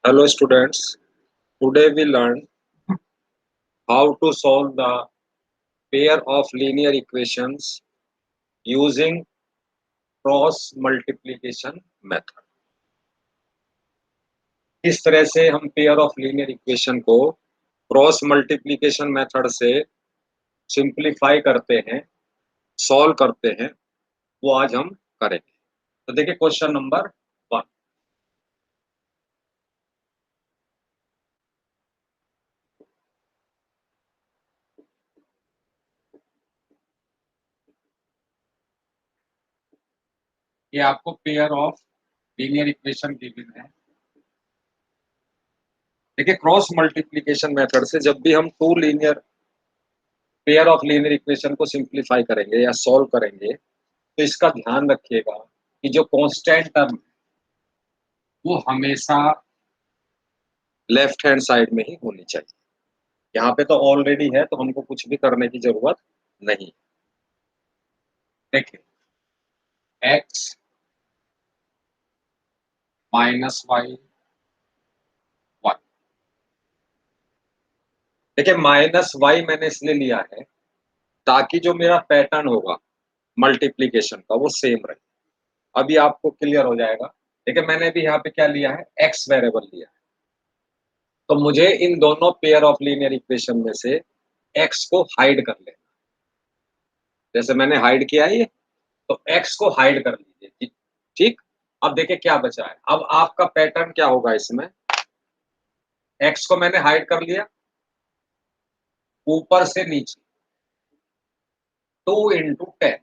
Hello students, today we learn how to solve the pair of linear equations using cross multiplication method. इस तरह से हम pair of linear equation को cross multiplication method से simplify करते हैं, solve करते हैं, वो आज हम करेंगे। तो देखिए क्वेश्चन नंबर 1। ये आपको pair of linear equation given है। देखिए क्रॉस मल्टीप्लिकेशन मेथड से जब भी हम two linear pair of linear equation को सिंप्लीफाई करेंगे या सॉल्व करेंगे तो इसका ध्यान रखिएगा कि जो कांस्टेंट टर्म वो हमेशा लेफ्ट हैंड साइड में ही होनी चाहिए। यहाँ पे तो ऑलरेडी है तो हमको कुछ भी करने की जरूरत नहीं। देखिए x माइनस वाई 1। देखिए माइनस वाई मैंने इसलिए लिया है ताकि जो मेरा पैटर्न होगा मल्टीप्लीकेशन का वो सेम रहे। अभी आपको क्लियर हो जाएगा। देखिए मैंने भी यहाँ पे क्या लिया है, एक्स वेरिएबल लिया है। तो मुझे इन दोनों पेयर ऑफ लीनियर इक्वेशन में से एक्स को हाइड कर लेना। जैसे मैंने हाइड किया है ये, तो एक्स को हाइड कर लीजिए। ठीक, अब देखिए क्या बचा है। अब आपका पैटर्न क्या होगा, इसमें एक्स को मैंने हाइड कर लिया, ऊपर से नीचे 2 इंटू 10,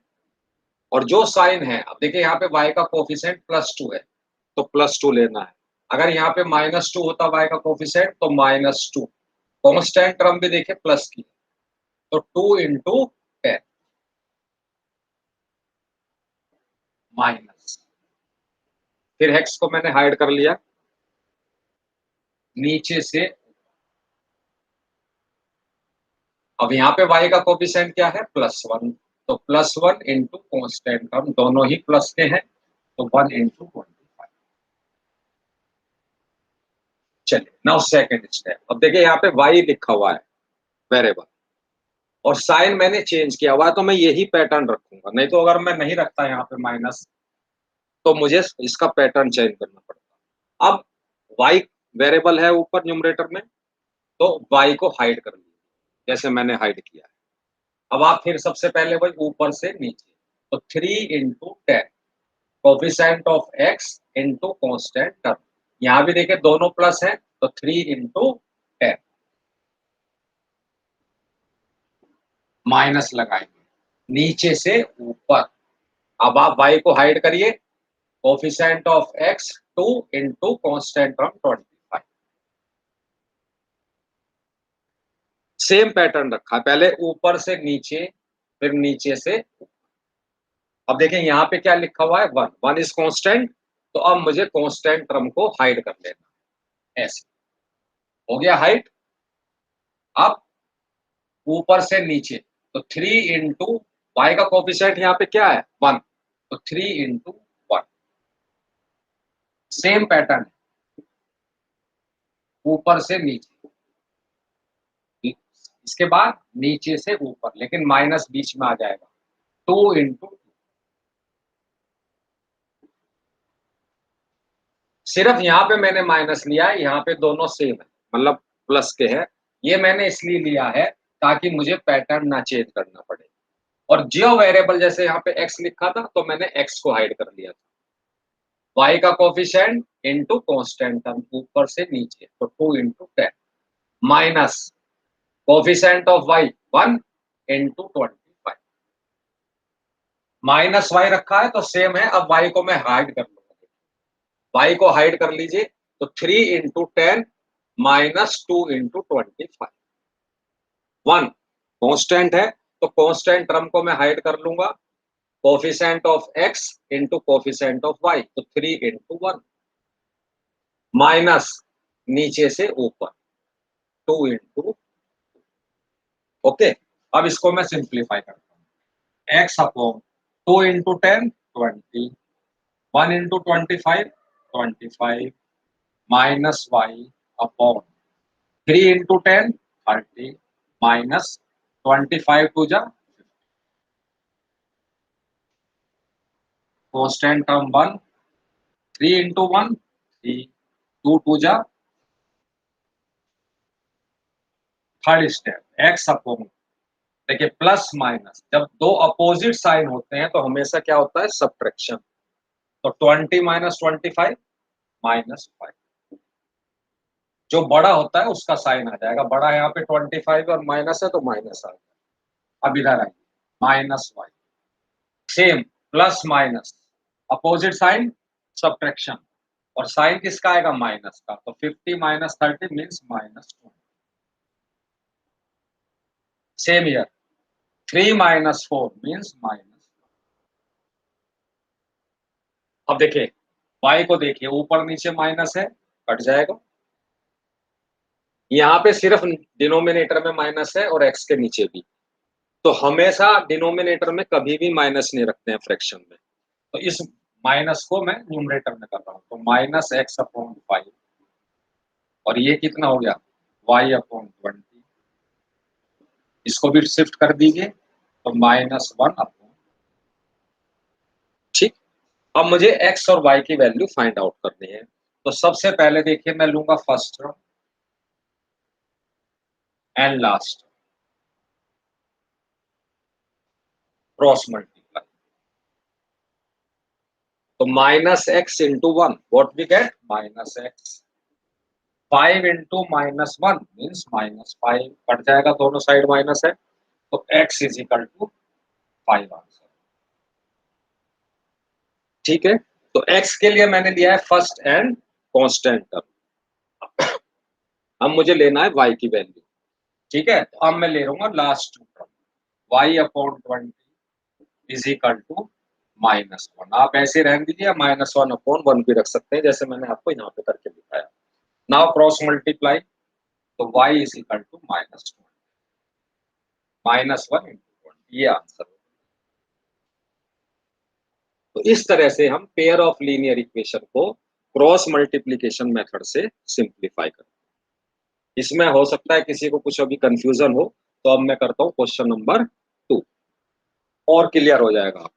और जो साइन है, अब देखिए यहाँ पे y का कोफिशिएंट +2 है तो +2 लेना है। अगर यहाँ पे -2 होता y का कोफिशिएंट तो -2। कांस्टेंट टर्म भी देखिए प्लस की, तो 2 इंटू 10 माइनस, फिर हेक्स को मैंने हाइड कर लिया नीचे से। अब यहाँ पे y का कोफिशिएंट क्या है, +1, तो +1 इंटू कॉन्स्टेंट टर्म, दोनों ही प्लस के हैं तो 1 इंटू 25। चलिए नाउ सेकंड स्टेप। अब देखिए यहाँ पे y लिखा हुआ है वेरिएबल, और साइन मैंने चेंज किया हुआ है, तो मैं यही पैटर्न रखूंगा। नहीं तो अगर मैं नहीं रखता यहाँ पे माइनस तो मुझे इसका पैटर्न चेंज करना पड़ता। अब y वेरिएबल है ऊपर न्यूमरेटर में, तो y को हाइड कर लीजिए जैसे मैंने हाइड किया है। अब आप फिर सबसे पहले वही ऊपर से नीचे, तो 3 into 10 coefficient of x into constant term. यहाँ भी देखिए दोनों प्लस है तो 3 इंटू 10 माइनस लगाएंगे नीचे से ऊपर। अब आप y को हाइड करिए, coefficient of x 2 into constant term 25। Same pattern रखा, पहले ऊपर से नीचे फिर नीचे से ऊपर। अब देखें यहाँ पे क्या लिखा हुआ है, 1, 1 इज कांस्टेंट, तो अब मुझे कांस्टेंट टर्म को हाइड कर लेना। ऐसे हो गया हाइड। अब ऊपर से नीचे, तो 3 इंटू वाई का कोफिशिएंट यहाँ पे क्या है, 1, तो 3 इंटू 1। सेम पैटर्न, ऊपर से नीचे, इसके बाद नीचे से ऊपर, लेकिन माइनस बीच में आ जाएगा, 2 इंटू। सिर्फ यहाँ पे मैंने माइनस लिया है, यहाँ पे दोनों सेम है, मतलब प्लस के हैं। ये मैंने इसलिए लिया है ताकि मुझे पैटर्न ना चेंज करना पड़े। और जियो वेरिएबल जैसे यहाँ पे x लिखा था तो मैंने x को हाइड कर लिया था। y का कोफिशिएंट इंटू कॉन्स्टेंट टर्म ऊपर से नीचे, तो 2 into 10 minus coefficient of y 1 into 25। Minus y रखा है तो सेम है। अब y को मैं हाइड कर लूंगा, y को हाइड कर लीजिए, तो 3 इंटू 10 माइनस 2 इंटू 25। 1 कॉन्स्टेंट है तो कॉन्स्टेंट टर्म को मैं हाइड कर लूंगा, coefficient of x into coefficient of y, तो 3 इंटू 1 माइनस नीचे से ऊपर 2 इंटू। ओके, अब इसको मैं सिंप्लीफाई करता हूँ। x upon 2 into 10 20, 1 into 25 25, minus y upon 3 into 10 30 minus 25 टू जा कांस्टेंट टर्म 1 3 इंटू 1 3 2 टू जा थर्ड स्टेप एक्स अपॉन देखिए प्लस माइनस जब दो अपोजिट साइन होते हैं तो हमेशा क्या होता है सब्ट्रैक्शन। तो 20 माइनस 25 माइनस 5 जो बड़ा होता है उसका साइन आ जाएगा। बड़ा यहाँ पे 25 और माइनस है तो माइनस आ जाएगा। अब इधर आइए minus y same plus minus opposite sign subtraction और साइन किसका आएगा माइनस का। तो 50 minus 30 means minus 20। Same year 3 minus 4 means minus. अब देखिए y को देखिए ऊपर नीचे माइनस है कट जाएगा। यहाँ पे सिर्फ डिनोमिनेटर में माइनस है और x के नीचे भी। तो हमेशा डिनोमिनेटर में कभी भी माइनस नहीं रखते हैं फ्रैक्शन में। तो इस माइनस को मैं न्यूमरेटर में कर रहा हूँ तो माइनस एक्स अपॉन 5 और ये कितना हो गया y अपॉन 20। इसको भी शिफ्ट कर दीजिए तो माइनस 1 अपॉन। ठीक। अब मुझे x और y की वैल्यू फाइंड आउट करनी है। तो सबसे पहले देखिए मैं लूंगा first term and last cross multiply. तो minus x into 1 what we get minus x 5 into minus 1 means minus 5 cut जाएगा दोनों साइड माइनस है तो x is equal to 5 answer. ठीक है। तो x के लिए मैंने लिया है फर्स्ट एंड कांस्टेंट टर्म। अब मुझे लेना है y की वैल्यू। ठीक है। तो अब मैं ले लूंगा last term y upon 20 is equal to minus 1। आप ऐसे रहने दीजिए माइनस 1 अपॉन 1 भी रख सकते हैं जैसे मैंने आपको यहाँ पे करके दिखाया। नाउ क्रॉस मल्टीप्लाई तो y is equal to minus 1 minus 1 into 1 ये आंसर। तो इस तरह से हम पेयर ऑफ लीनियर इक्वेशन को क्रॉस मल्टीप्लिकेशन मेथड से सिंप्लीफाई करते हैं। इसमें हो सकता है किसी को कुछ अभी कंफ्यूजन हो तो अब मैं करता हूं क्वेश्चन नंबर 2 और क्लियर हो जाएगा।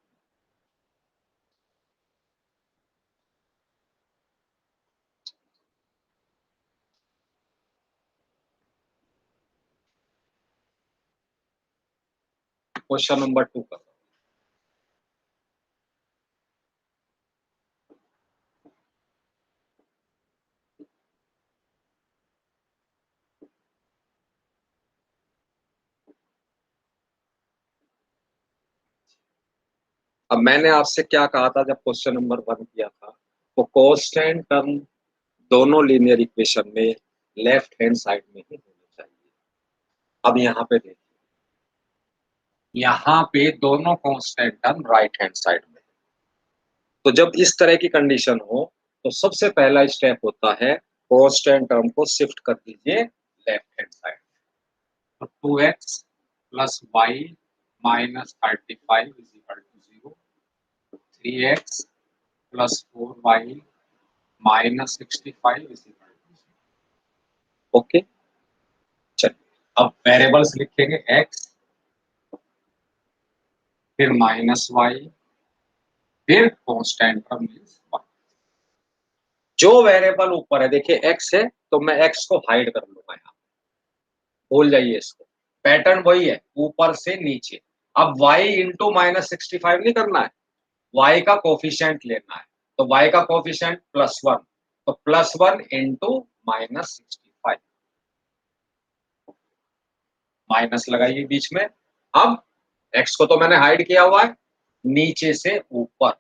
क्वेश्चन नंबर 2 का अब मैंने आपसे क्या कहा था जब क्वेश्चन नंबर 1 किया था तो कांस्टेंट टर्म दोनों लीनियर इक्वेशन में लेफ्ट हैंड साइड में ही होनी चाहिए। अब यहाँ पे देखिए यहाँ पे दोनों constant term right hand side में। तो जब इस तरह की कंडीशन हो तो सबसे पहला स्टेप होता है कांस्टेंट टर्म को शिफ्ट कर दीजिए लेफ्ट हैंड साइड। तो 2x plus y minus 35 is equal to 0 3x plus 4y minus 65 is equal to 0। Okay चलिए अब वेरिएबल्स लिखेंगे x फिर माइनस वाई फिर कांस्टेंट टर्म मींस y। जो वेरिएबल ऊपर है देखिए x है तो मैं x को हाइड कर लूंगा यहाँ भूल जाइए इसको। पैटर्न वही है ऊपर से नीचे। अब y इंटू माइनस 65 नहीं करना है y का कोफिशिएंट लेना है। तो y का कोफिशिएंट +1 तो +1 इंटू माइनस 65 माइनस लगाइए बीच में। अब x को तो मैंने हाइड किया हुआ है नीचे से ऊपर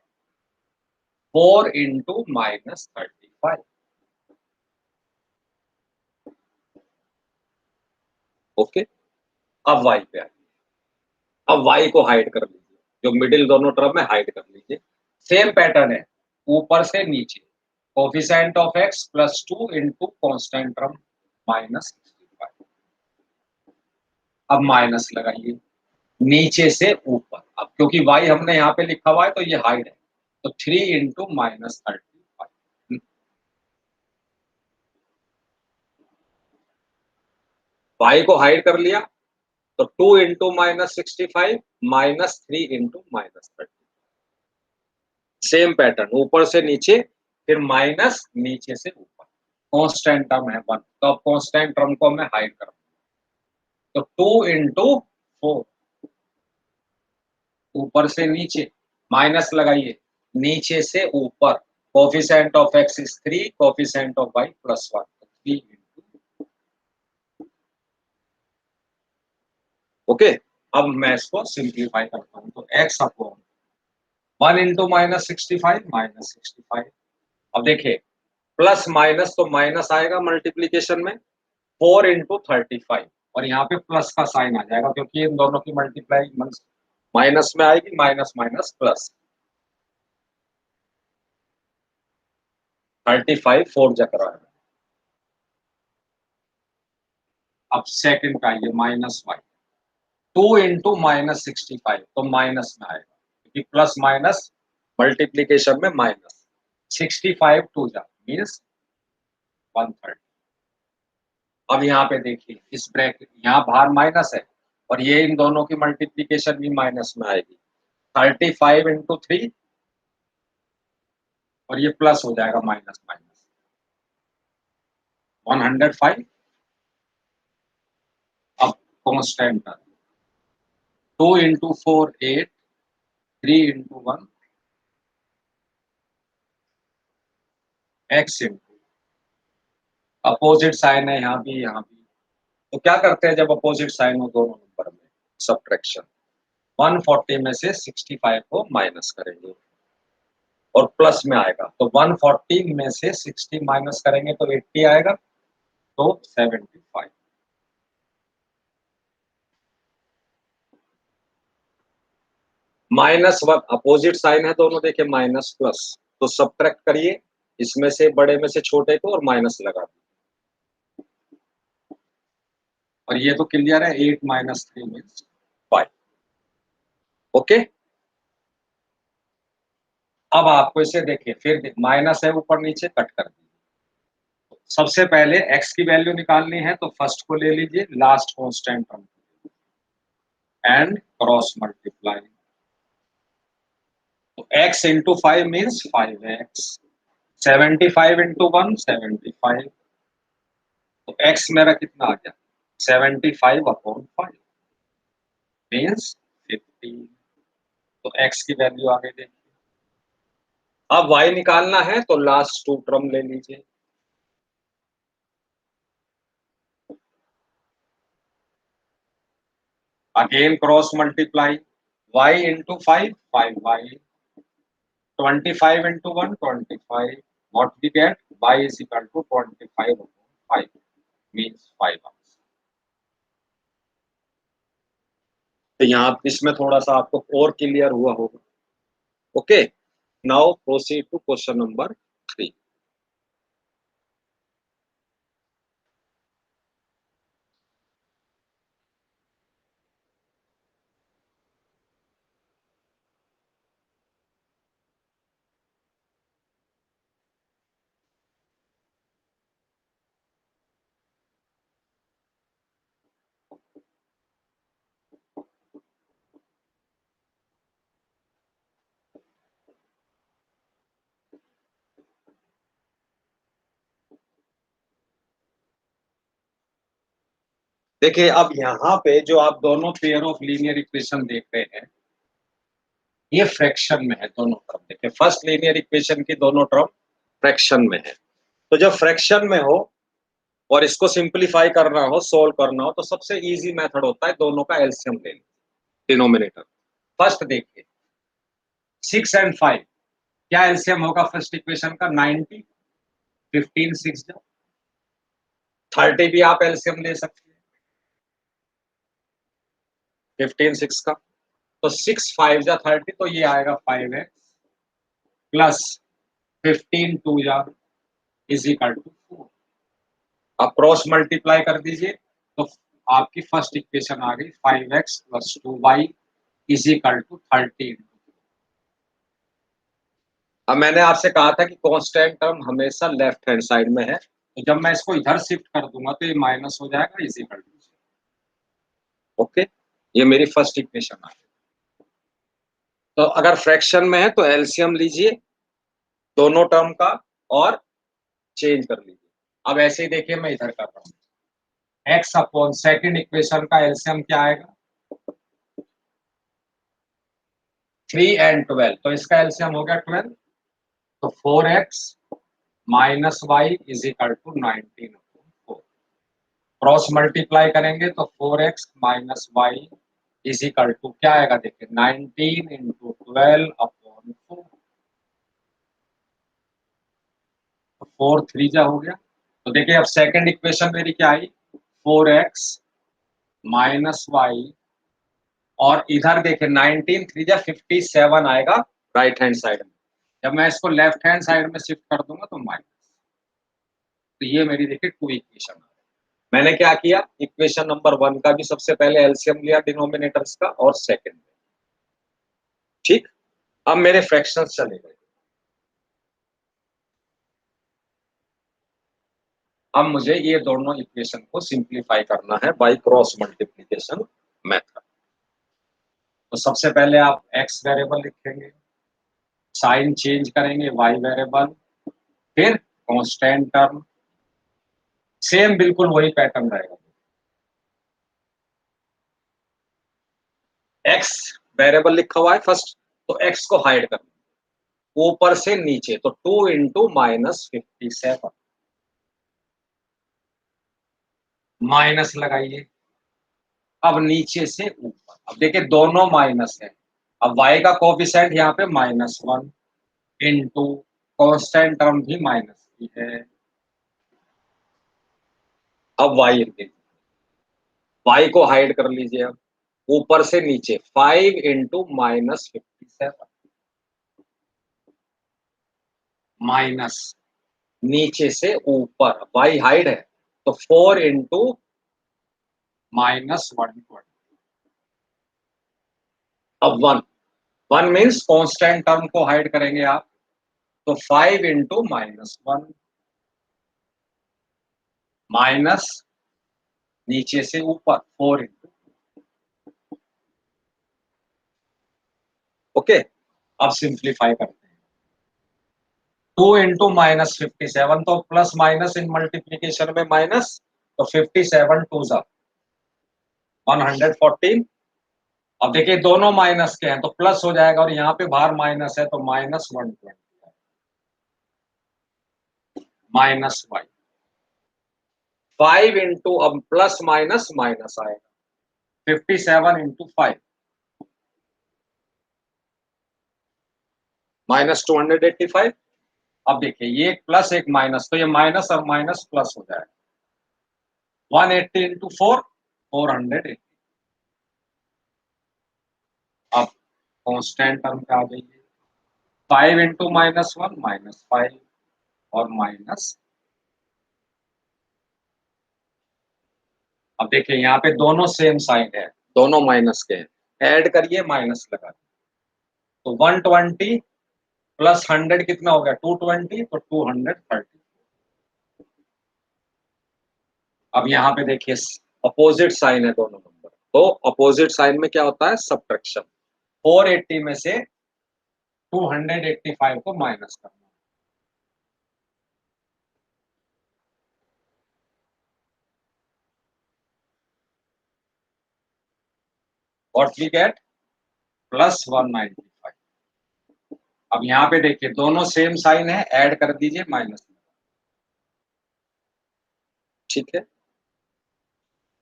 4 इंटू माइनस 35। ओके अब y पे आइए। अब y को हाइड कर लीजिए जो मिडिल दोनों टर्म में हाइड कर लीजिए। सेम पैटर्न है ऊपर से नीचे coefficient of x +2 into constant term minus 65। अब माइनस लगाइए नीचे से ऊपर। अब क्योंकि y हमने यहाँ पे लिखा हुआ है तो ये हाइड है तो 3 इंटू माइनस 35 y को हाइड कर लिया तो 2 इंटू -65 -3 इंटू -30। सेम पैटर्न, ऊपर से नीचे फिर माइनस, नीचे से ऊपर। कांस्टेंट टर्म है 1, तो अब कांस्टेंट टर्म को मैं हाइड कर, तो 2 इंटू 4, ऊपर से नीचे माइनस लगाइए, नीचे से ऊपर। Coefficient of x is 3, coefficient of y +1, 3 into. Okay, अब मैं इसको सिंप्लीफाई करता हूं, तो x अपॉन 1 इंटू -65 -65। अब देखिए प्लस माइनस तो माइनस आएगा मल्टीप्लीकेशन में, 4 इंटू 35, और यहाँ पे प्लस का साइन आ जाएगा क्योंकि इन दोनों की मल्टीप्लाई माइनस में आएगी, माइनस माइनस प्लस। 35 4 जा रहा है। अब सेकंड का ये -y, 2 इंटू -65, तो माइनस में आएगा क्योंकि प्लस माइनस मल्टीप्लीकेशन में माइनस। 65 2 जा मीन्स 130। अब यहाँ पे देखिए इस ब्रैकेट, यहाँ बाहर माइनस है और ये इन दोनों की मल्टीप्लीकेशन भी माइनस में आएगी। 35 इंटू 3, और ये प्लस हो जाएगा माइनस माइनस 105। अब constant term 2 into 4 8, 3 into 1 x into, opposite sign है यहाँ भी यहाँ भी, तो क्या करते हैं जब अपोजिट साइन हो दोनों नंबर में, सब्ट्रैक्शन। 140 में से 65 को माइनस करेंगे और प्लस में आएगा, तो 140 में से 60 माइनस करेंगे तो 80 आएगा, तो 75। -1, अपोजिट साइन है दोनों, देखिए माइनस प्लस, तो सब्ट्रैक्ट करिए, इसमें से बड़े में से छोटे को और माइनस लगा दीजिए, और ये तो क्लियर है, 8 - 3 मीन्स 5। ओके, अब आपको इसे देखिए, फिर माइनस है ऊपर नीचे, कट कर दीजिए। सबसे पहले x की वैल्यू निकालनी है, तो फर्स्ट को ले लीजिए, last constant term and cross multiply, तो x into 5 means 5x, 75 into 1 75, तो x मेरा कितना आ गया 75 अपॉन 5 मीन्स 15, तो x की वैल्यू आ गई देखिए। अब y निकालना है तो लास्ट टू टर्म ले लीजिए, again cross multiply, y into 5 5y, 25 into 1 25, what we get, y is equal to 25 upon 5 means 5 hours। तो यहाँ इसमें थोड़ा सा आपको और क्लियर हुआ होगा। Okay, now proceed to question number 3। देखिए अब यहाँ पे जो आप दोनों पेयर ऑफ लीनियर इक्वेशन देख रहे हैं, ये फ्रैक्शन में है दोनों टर्म। देखिए फर्स्ट लीनियर इक्वेशन की दोनों टर्म फ्रैक्शन में है, तो जब फ्रैक्शन में हो और इसको सिंप्लीफाई करना हो, सोल्व करना हो, तो सबसे इजी मेथड होता है दोनों का एलसीएम ले लो, डिनोमिनेटर। फर्स्ट देखिए 6 एंड 5, क्या एलसीएम होगा फर्स्ट इक्वेशन का 90, 15 6 जा, 30 भी आप एलसीएम ले सकते हैं 15 6 का, तो 6 5 जा 30, तो ये आएगा 5x प्लस 15 2 जा इज इक्वल टू 4। आप क्रॉस मल्टीप्लाई कर दीजिए तो आपकी फर्स्ट इक्वेशन आ गई 5x plus 2y is equal to 30। अब मैंने आपसे कहा था कि कांस्टेंट टर्म हमेशा लेफ्ट हैंड साइड में है, तो जब मैं इसको इधर शिफ्ट कर दूंगा तो ये माइनस हो जाएगा इज इक्वल टू। ओके, ये मेरी फर्स्ट इक्वेशन आ गई। तो अगर फ्रैक्शन में है तो एलसीएम लीजिए दोनों टर्म का और चेंज कर लीजिए। अब ऐसे ही देखिए मैं इधर कर रहा हूँ, एक्स अपॉन सेकेंड इक्वेशन का एलसीएम क्या आएगा, 3 and 12, तो इसका एलसीएम हो गया 12, तो 4x minus y is equal to 19। Cross multiply करेंगे तो 4x minus y is equal to क्या आएगा, देखिए 19 इंटू 12 अपॉन 4, तो 4 3 जा हो गया। तो देखिए अब सेकंड इक्वेशन मेरी क्या आई, 4x माइनस वाई, और इधर देखिए 19 3 जा 57 आएगा राइट हैंड साइड में। जब मैं इसको लेफ्ट हैंड साइड में शिफ्ट कर दूंगा तो माइनस, तो ये मेरी देखिए टू इक्वेशन। मैंने क्या किया, इक्वेशन नंबर 1 का भी सबसे पहले एलसीएम लिया डिनोमिनेटर्स का और सेकंड, ठीक। अब मेरे फ्रैक्शंस चले गए। अब मुझे ये दोनों इक्वेशन को सिंप्लीफाई करना है बाय क्रॉस मल्टीप्लिकेशन मेथड। तो सबसे पहले आप एक्स वेरिएबल लिखेंगे, साइन चेंज करेंगे वाई वेरिएबल, फिर कांस्टेंट टर्म, सेम बिल्कुल वही पैटर्न रहेगा। एक्स वेरिएबल लिखा हुआ है फर्स्ट, तो एक्स को हाइड कर ऊपर से नीचे, तो 2 इंटू माइनस 57, माइनस लगाइए। अब नीचे से ऊपर, अब देखिए दोनों माइनस है, अब y का कोफिशिएंट यहाँ पे -1 इंटू कांस्टेंट टर्म भी माइनस ही है। अब y को हाइड कर लीजिए। अब ऊपर से नीचे 5 इंटू माइनस 57, माइनस नीचे से ऊपर, y हाइड है तो 4 इंटू -120। अब 1 मीन्स कांस्टेंट टर्म को हाइड करेंगे आप, तो 5 इंटू -1 माइनस नीचे से ऊपर 4 इंटू, ओके। अब सिंप्लीफाई करते हैं, 2 इंटू -57, तो प्लस माइनस इन मल्टीप्लीकेशन में माइनस, तो 57 टू जा 114। अब देखिए दोनों माइनस के हैं तो प्लस हो जाएगा, और यहाँ पे बाहर माइनस है तो -120 माइनस वाई, 5 इंटू, अब प्लस माइनस माइनस आएगा, 57 इंटू 5 -285। अब देखिए ये एक प्लस एक माइनस, तो ये माइनस और माइनस प्लस हो जाएगा, 180 इंटू 4 480। अब कांस्टेंट टर्म पे आ जाइए, 5 इंटू -1 -5 और माइनस। अब देखिए यहाँ पे दोनों सेम साइन है, दोनों माइनस के हैं, ऐड करिए माइनस लगा, तो 120 प्लस 100 कितना हो गया, 220, तो 230। अब यहाँ पे देखिए अपोजिट साइन है दोनों नंबर, तो अपोजिट साइन में क्या होता है, सब्ट्रैक्शन। 480 में से 285 को माइनस करना, व्हाट वी गेट, +195। अब यहाँ पे देखिए दोनों सेम साइन है, ऐड कर दीजिए माइनस, ठीक है।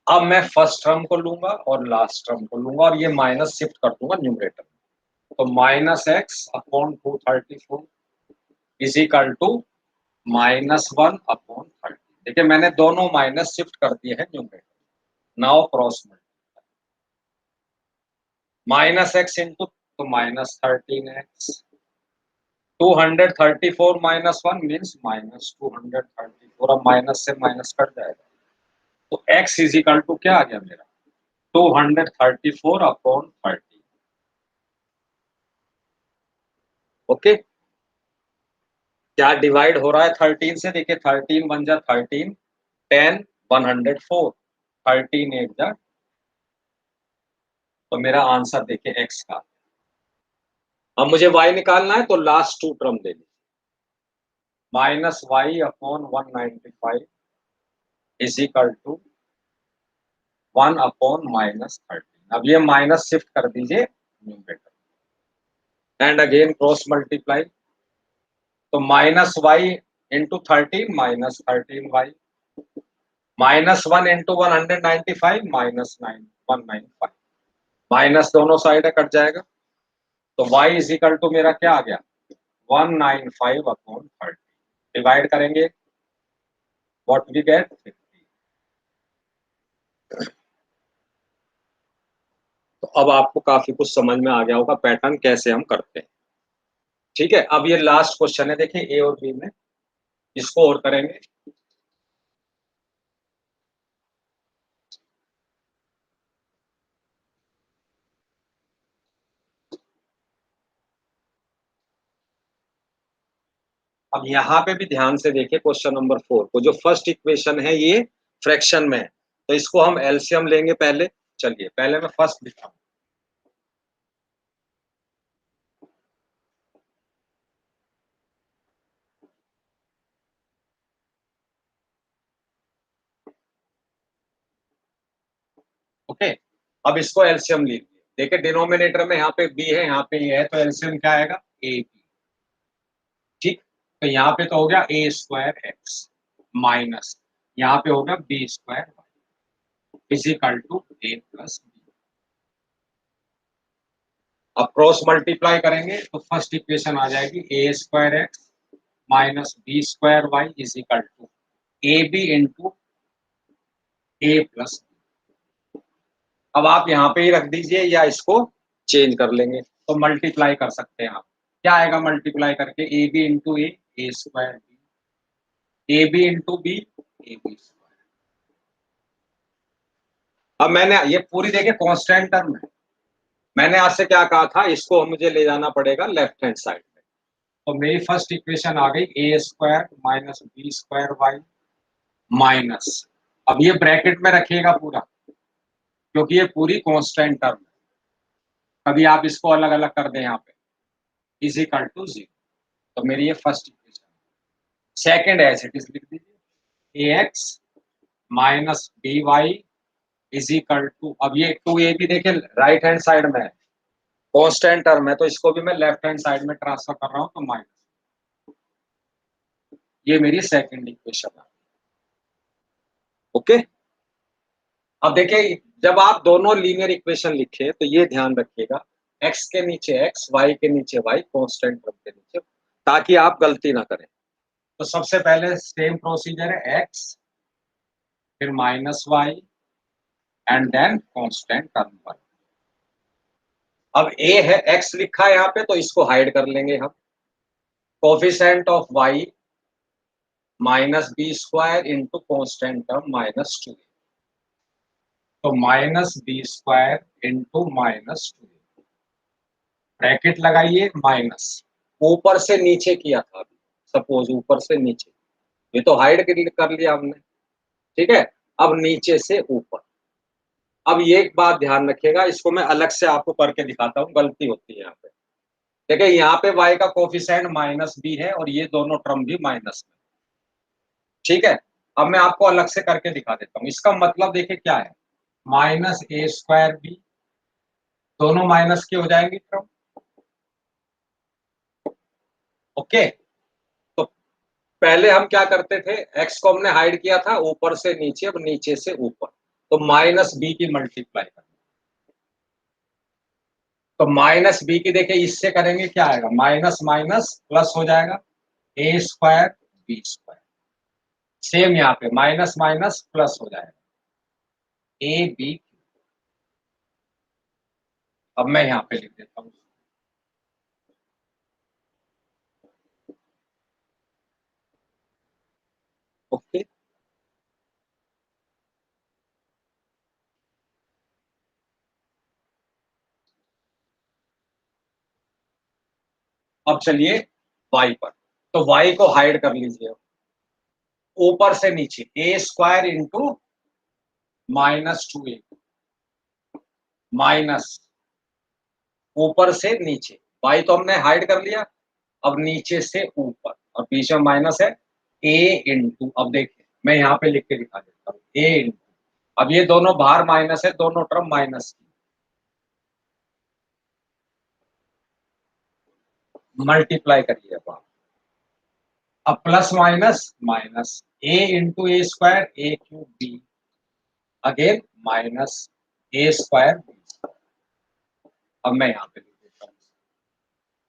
अब मैं फर्स्ट टर्म को लूंगा और लास्ट टर्म को लूंगा, और ये माइनस शिफ्ट कर दूंगा न्यूमरेटर, तो -x upon 234 is equal to -1 upon 30। देखिए मैंने दोनों माइनस शिफ्ट कर दिए हैं numerator, now cross -x into, तो -13x, 234 -1 मीन्स -234, अब माइनस से माइनस कट जाएगा, तो x इज इक्वल टू क्या आ गया मेरा, 234 अपॉन 30, ओके। क्या डिवाइड हो रहा है 13 से, देखिए 13 1 जा 13, 10 104, 13 8 जा तो मेरा आंसर देखिए x का। अब मुझे y निकालना है तो लास्ट टू टर्म ले लीजिए, minus y upon 195 is equal to 1 upon minus 13। अब ये माइनस शिफ्ट कर दीजिए numerator and again cross multiply, तो minus y into 13 minus 13y, minus 1 into 195 minus 195, minus दोनों साइड कट जाएगा, तो y इज इक्वल टू मेरा क्या आ गया 195 अपॉन 30, डिवाइड करेंगे व्हाट वी गेट 50। तो अब आपको काफी कुछ समझ में आ गया होगा पैटर्न कैसे हम करते हैं। ठीक है, अब ये लास्ट क्वेश्चन है, देखिए ए और बी में, इसको और करेंगे। अब यहाँ पे भी ध्यान से देखिए क्वेश्चन नंबर 4 को, जो फर्स्ट इक्वेशन है ये फ्रैक्शन में है, तो इसको हम एलसीएम लेंगे पहले। चलिए पहले मैं फर्स्ट लिखता हूँ। ओके, अब इसको एलसीएम लीजिए। देखिए डिनोमिनेटर में यहाँ पे बी है, यहाँ पे ये है, तो एलसीएम क्या आएगा ए बी। ठीक, तो यहाँ पे तो हो गया ए स्क्वायर एक्स माइनस यहाँ पे हो गया B square equal to A plus B. अब क्रॉस मल्टीप्लाई करेंगे तो फर्स्ट इक्वेशन आ जाएगी A square x minus B square y equal to A B into A plus. अब आप यहाँ पे ही रख दीजिए या इसको चेंज कर लेंगे, तो मल्टीप्लाई कर सकते हैं आप। क्या आएगा मल्टीप्लाई करके A B into A square B, A B into B A B square. अब मैंने ये पूरी देखिए कांस्टेंट टर्म है, मैंने आपसे क्या कहा था, इसको मुझे ले जाना पड़ेगा लेफ्ट हैंड साइड में। तो मेरी फर्स्ट इक्वेशन आ गई A square minus B square y minus, अब ये ब्रैकेट में रखिएगा पूरा क्योंकि ये पूरी कांस्टेंट टर्म है, कभी आप इसको अलग अलग कर दें यहाँ पे, इज इक्वल टू 0। तो मेरी ये first equation. Second as it is लिख दीजिए A x minus B y is equal to, अब ये टू ए भी देखिए राइट हैंड साइड में है, कांस्टेंट टर्म है, तो इसको भी मैं लेफ्ट हैंड साइड में ट्रांसफर कर रहा हूँ, तो माइनस। ये मेरी सेकंड इक्वेशन है। ओके, अब देखिए जब आप दोनों लीनियर इक्वेशन लिखे तो ये ध्यान रखिएगा एक्स के नीचे एक्स, वाई के नीचे वाई, कांस्टेंट टर्म के नीचे, ताकि आप गलती ना करें। तो सबसे पहले सेम प्रोसीजर है, एक्स फिर minus y and then constant term पर। अब ए है, एक्स लिखा है यहाँ पे, तो इसको हाइड कर लेंगे हम, coefficient of y minus B square into constant term minus 2, तो minus B square into minus 2, bracket लगाइए माइनस, ऊपर से नीचे किया था अभी, सपोज ऊपर से नीचे, ये तो हाइड कर लिया हमने। ठीक है, अब नीचे से ऊपर। अब ये एक बात ध्यान रखिएगा, इसको मैं अलग से आपको करके दिखाता हूँ, गलती होती है यहाँ पे। देखिए यहाँ पे y का कोफिशिएंट माइनस बी है और ये दोनों टर्म भी माइनस में। ठीक है, अब मैं आपको अलग से करके दिखा देता हूँ। इसका मतलब देखिए क्या है, माइनस ए स्क्वायर बी, दोनों माइनस के हो जाएंगे टर्म। ओके, तो पहले हम क्या करते थे, x को हमने हाइड किया था ऊपर से नीचे, अब नीचे से ऊपर, तो माइनस बी की मल्टीप्लाई करना, तो माइनस बी की देखिए इससे करेंगे क्या आएगा, माइनस माइनस प्लस हो जाएगा ए स्क्वायर बी स्क्वायर। सेम यहाँ पे माइनस माइनस प्लस हो जाएगा ए बी। अब मैं यहाँ पे लिख देता हूँ, ओके। अब चलिए y पर, तो y को हाइड कर लीजिए, ऊपर से नीचे A square into minus 2a minus ऊपर से नीचे, y तो हमने हाइड कर लिया, अब नीचे से ऊपर और बीच में माइनस है, a इंटू, अब देखिए मैं यहाँ पे लिख के दिखा देता हूँ, a इंटू, अब ये दोनों बाहर माइनस है, दोनों टर्म माइनस की, मल्टीप्लाई करिए अब plus minus minus a into A square A cube B, again minus A square B. अब मैं यहाँ पे लिख देता हूँ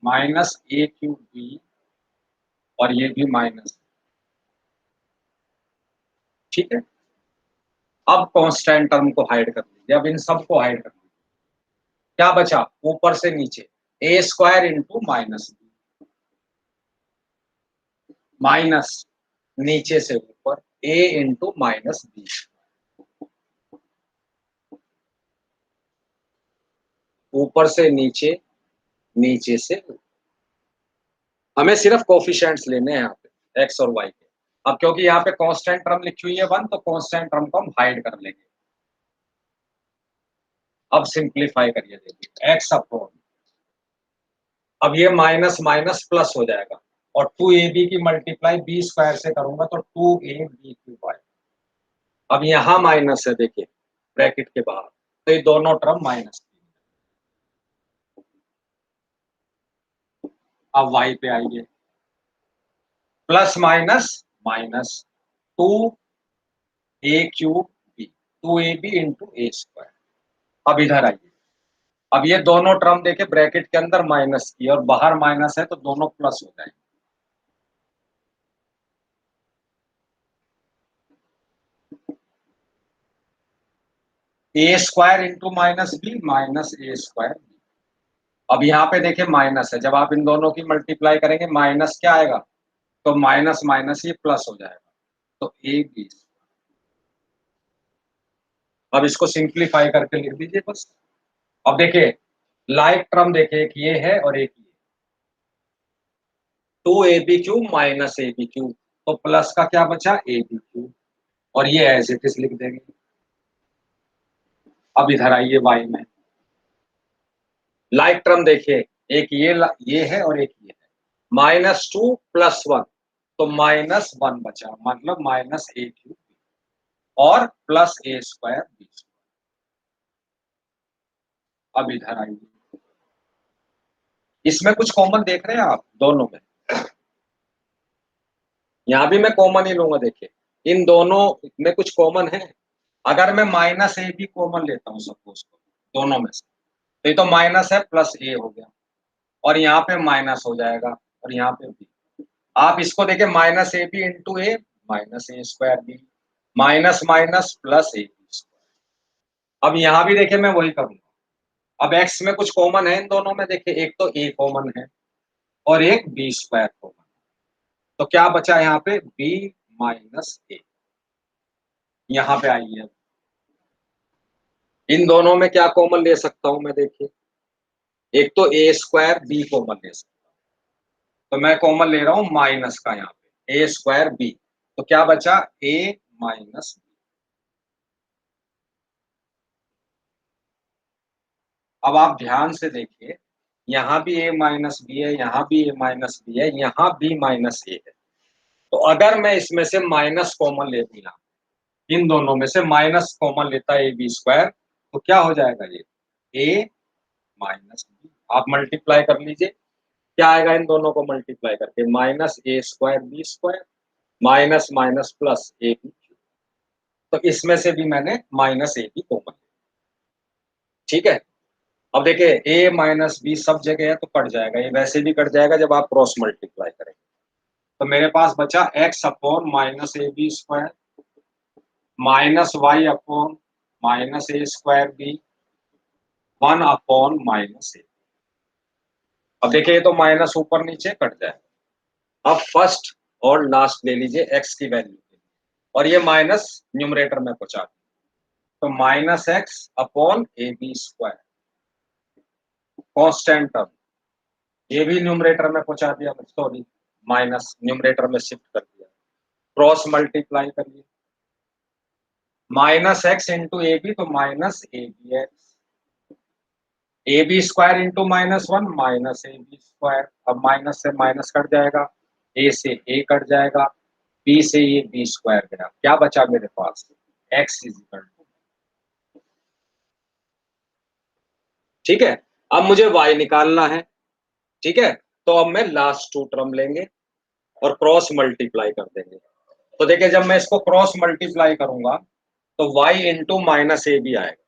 माइनस ए क्यूब बी और ये भी माइनस, ठीक है। अब कांस्टेंट टर्म को हाइड कर लीजिए, अब इन सबको हाइड कर लीजिए, क्या बचा ऊपर से नीचे, A square into minus B, minus नीचे से ऊपर ए इंटू माइनस बी, ऊपर से नीचे, नीचे से ऊपर। हमें सिर्फ कोफिशिएंट्स लेने हैं यहाँ पे एक्स और वाई के। अब क्योंकि यहाँ पे कांस्टेंट टर्म लिखी हुई है 1, तो कांस्टेंट टर्म को हम हाइड कर लेंगे। अब सिंप्लीफाई करिए, देखिए एक्स अपॉन, अब ये माइनस माइनस प्लस हो जाएगा और 2ab की मल्टीप्लाई बी स्क्वायर से करूंगा तो 2ab3y। अब यहां माइनस है, देखिए ब्रैकेट के बाहर, तो ये दोनों टर्म माइनस। अब y पे आइए, plus minus minus 2a³ b, 2ab into A square. अब इधर आइए, अब ये दोनों टर्म देखे ब्रैकेट के अंदर माइनस की और बाहर माइनस है, तो दोनों प्लस हो जाएंगे। A square into minus B minus A square. अब यहाँ पे देखिए माइनस है, जब आप इन दोनों की मल्टीप्लाई करेंगे माइनस क्या आएगा, तो माइनस माइनस ये प्लस हो जाएगा, तो ए बी। अब इसको सिंप्लीफाई करके लिख दीजिए बस। अब देखिए लाइक टर्म देखिए, एक ये है और एक ये, 2ab³ माइनस ab³, तो प्लस का क्या बचा ab³ और ये एज इट इज लिख देंगे। अब इधर आइए वाई में, लाइक टर्म देखिए, एक ये है और एक ये है, -2 + 1, तो -1 बचा, मतलब -a³ और प्लस ए स्क्वायर बी। अब इधर आइए, इसमें कुछ कॉमन देख रहे हैं आप दोनों में, यहां भी मैं कॉमन ही लूंगा, देखिए इन दोनों में कुछ कॉमन है। अगर मैं माइनस ए भी कॉमन लेता हूं सपोज को दोनों में से, तो ये तो माइनस है प्लस ए हो गया और यहाँ पे माइनस हो जाएगा और यहाँ पे बी। आप इसको देखिए minus A B into A minus A square B, minus minus plus A B square. अब यहाँ भी देखिए मैं वही करूंगा। अब x में कुछ कॉमन है इन दोनों में, देखिए एक तो a कॉमन है और एक b स्क्वायर कॉमन है, तो क्या बचा यहाँ पे b माइनस ए। यहाँ पे आइए, इन दोनों में क्या कॉमन ले सकता हूं मैं, देखिए एक तो a स्क्वायर b कॉमन ले सकता हूं, तो मैं कॉमन ले रहा हूं माइनस का, यहाँ पे a स्क्वायर b, तो क्या बचा a माइनस b। अब आप ध्यान से देखिए, यहाँ भी a माइनस बी है, यहाँ भी a माइनस बी है, यहाँ b माइनस a है, तो अगर मैं इसमें से माइनस कॉमन ले लूं, यहाँ इन दोनों में से माइनस कॉमन लेता है ab स्क्वायर, तो क्या हो जाएगा ये a माइनस b। आप मल्टीप्लाई कर लीजिए, क्या आएगा इन दोनों को मल्टीप्लाई करके, minus A square B square minus minus plus A B, तो इसमें से भी मैंने माइनस ए बी कॉमन, ठीक है। अब देखिए a माइनस बी सब जगह है तो कट जाएगा, ये वैसे भी कट जाएगा जब आप क्रॉस मल्टीप्लाई करेंगे, तो मेरे पास बचा x upon minus A B square minus y upon minus A square B 1 upon minus A. अब देखिए ये तो माइनस ऊपर नीचे कट जाएगा। अब फर्स्ट और लास्ट ले लीजिए x की वैल्यू और ये माइनस न्यूमरेटर में पहुंचा दिया, तो minus x upon A B square constant term, ये भी न्यूमरेटर में पहुंचा दिया, सॉरी माइनस न्यूमरेटर में शिफ्ट कर दिया, क्रॉस मल्टीप्लाई करिए, minus x into A B, तो minus A B x A B square into -1 minus A B square. अब माइनस से माइनस कट जाएगा, ए से ए कट जाएगा, बी से ये बी स्क्वायर गया, क्या बचा मेरे पास, एक्स इज इक्वल टू। ठीक है, अब मुझे y निकालना है। ठीक है, तो अब मैं लास्ट टू टर्म लेंगे और क्रॉस मल्टीप्लाई कर देंगे। तो देखिए जब मैं इसको क्रॉस मल्टीप्लाई करूंगा तो y into minus A B आएगा,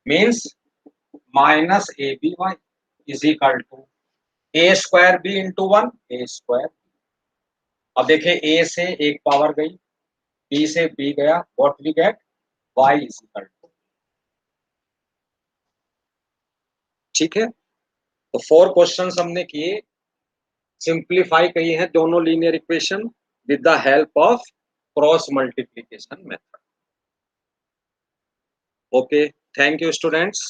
means minus A B y is equal to A square B into 1 A square. अब देखिए ए से एक पावर गई, बी से बी गया, what we get, y is equal to. ठीक है, तो 4 क्वेश्चंस हमने किए, सिंप्लीफाई कही है दोनों linear equation with the help of cross multiplication method. Okay, thank you students.